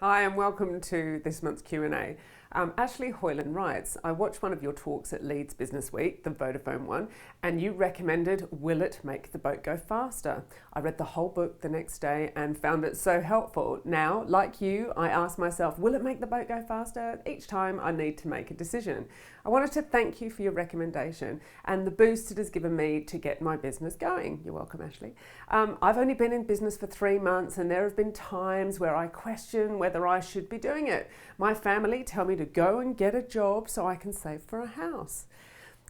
Hi and welcome to this month's Q&A. Ashley Hoyland writes, I watched one of your talks at Leeds Business Week, the Vodafone one, and you recommended Will It Make the Boat Go Faster? I read the whole book the next day and found it so helpful. Now, like you, I ask myself, will it make the boat go faster? Each time I need to make a decision. I wanted to thank you for your recommendation and the boost it has given me to get my business going. You're welcome, Ashley. I've only been in business for 3 months and there have been times where I question whether I should be doing it. My family tell me to go and get a job so I can save for a house.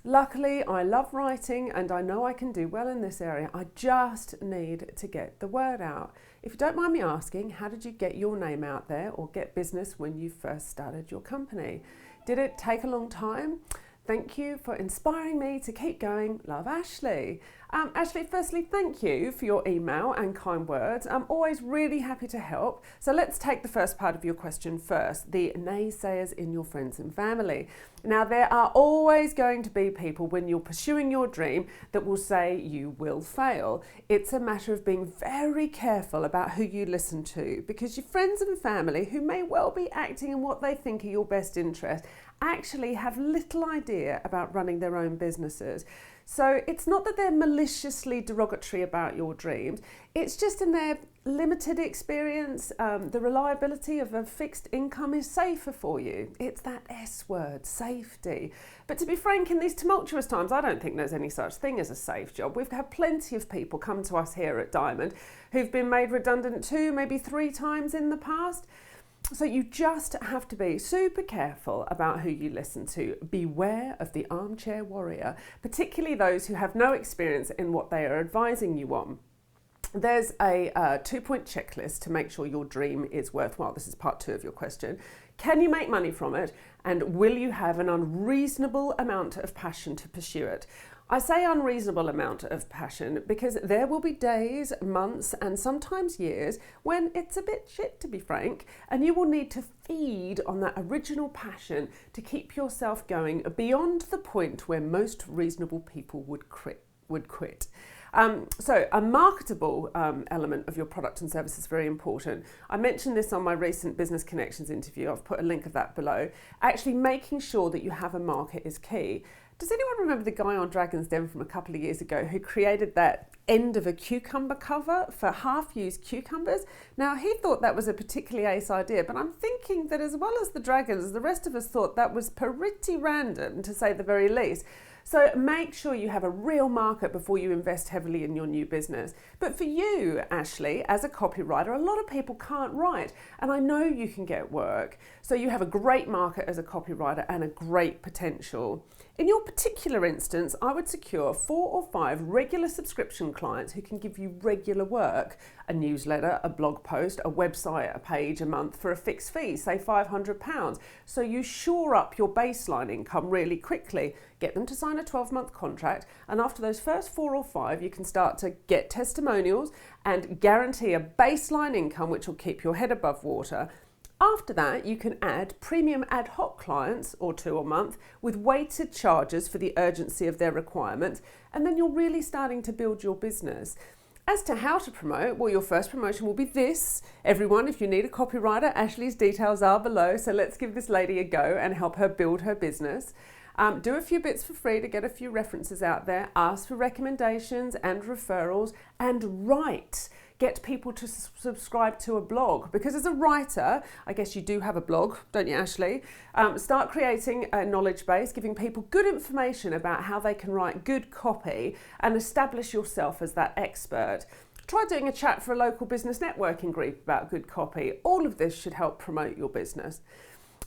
Luckily, I love writing and I know I can do well in this area. I just need to get the word out. If you don't mind me asking, how did you get your name out there or get business when you first started your company? Did it take a long time? Thank you for inspiring me to keep going. Love, Ashley. Ashley, firstly, thank you for your email and kind words. I'm always really happy to help. So let's take the first part of your question first, the naysayers in your friends and family. Now, there are always going to be people when you're pursuing your dream that will say you will fail. It's a matter of being very careful about who you listen to, because your friends and family, who may well be acting in what they think are your best interest, actually have little idea about running their own businesses. So it's not that they're maliciously derogatory about your dreams, it's just in their limited experience, the reliability of a fixed income is safer for you. It's that S word, safety. But to be frank, in these tumultuous times, I don't think there's any such thing as a safe job. We've had plenty of people come to us here at Diamond who've been made redundant 2, maybe 3 times in the past. So you just have to be super careful about who you listen to. Beware of the armchair warrior, particularly those who have no experience in what they are advising you on. There's a 2-point checklist to make sure your dream is worthwhile. This is part 2 of your question. Can you make money from it? And will you have an unreasonable amount of passion to pursue it? I say unreasonable amount of passion because there will be days, months, and sometimes years when it's a bit shit, to be frank, and you will need to feed on that original passion to keep yourself going beyond the point where most reasonable people would quit. So a marketable element of your product and service is very important. I mentioned this on my recent Business Connections interview. I've put a link of that below. Actually making sure that you have a market is key. Does anyone remember the guy on Dragon's Den from a couple of years ago who created that end of a cucumber cover for half-used cucumbers? Now, he thought that was a particularly ace idea, but I'm thinking that as well as the dragons, the rest of us thought that was pretty random, to say the very least. So make sure you have a real market before you invest heavily in your new business. But for you, Ashley, as a copywriter, a lot of people can't write, and I know you can get work. So you have a great market as a copywriter and a great potential. In your particular instance, I would secure 4 or 5 regular subscription clients who can give you regular work, a newsletter, a blog post, a website, a page a month for a fixed fee, say £500. So you shore up your baseline income really quickly, get them to sign a 12-month contract, and after those first 4 or 5, you can start to get testimonials and guarantee a baseline income which will keep your head above water. After that, you can add premium ad hoc clients, or 2 a month, with weighted charges for the urgency of their requirements, and then you're really starting to build your business. As to how to promote, well, your first promotion will be this. Everyone, if you need a copywriter, Ashley's details are below, so let's give this lady a go and help her build her business. Do a few bits for free to get a few references out there, ask for recommendations and referrals, and write. Get people to subscribe to a blog, because as a writer, I guess you do have a blog, don't you, Ashley? Start creating a knowledge base, giving people good information about how they can write good copy and establish yourself as that expert. Try doing a chat for a local business networking group about good copy. All of this should help promote your business.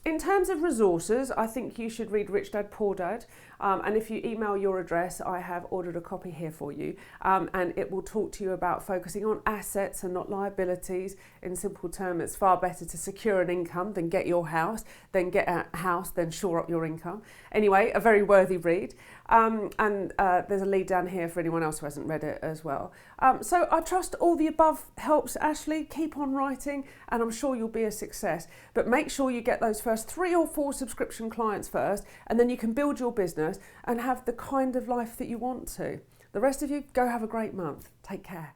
In terms of resources, I think you should read Rich Dad Poor Dad, and if you email your address, I have ordered a copy here for you, and it will talk to you about focusing on assets and not liabilities. In simple terms, it's far better to secure an income than get your house, then get a house, then shore up your income. Anyway, a very worthy read, and there's a lead down here for anyone else who hasn't read it as well. So I trust all the above helps, Ashley. Keep on writing, and I'm sure you'll be a success. But make sure you get those first 3 or 4 subscription clients first, and then you can build your business and have the kind of life that you want to. The rest of you, go have a great month. Take care.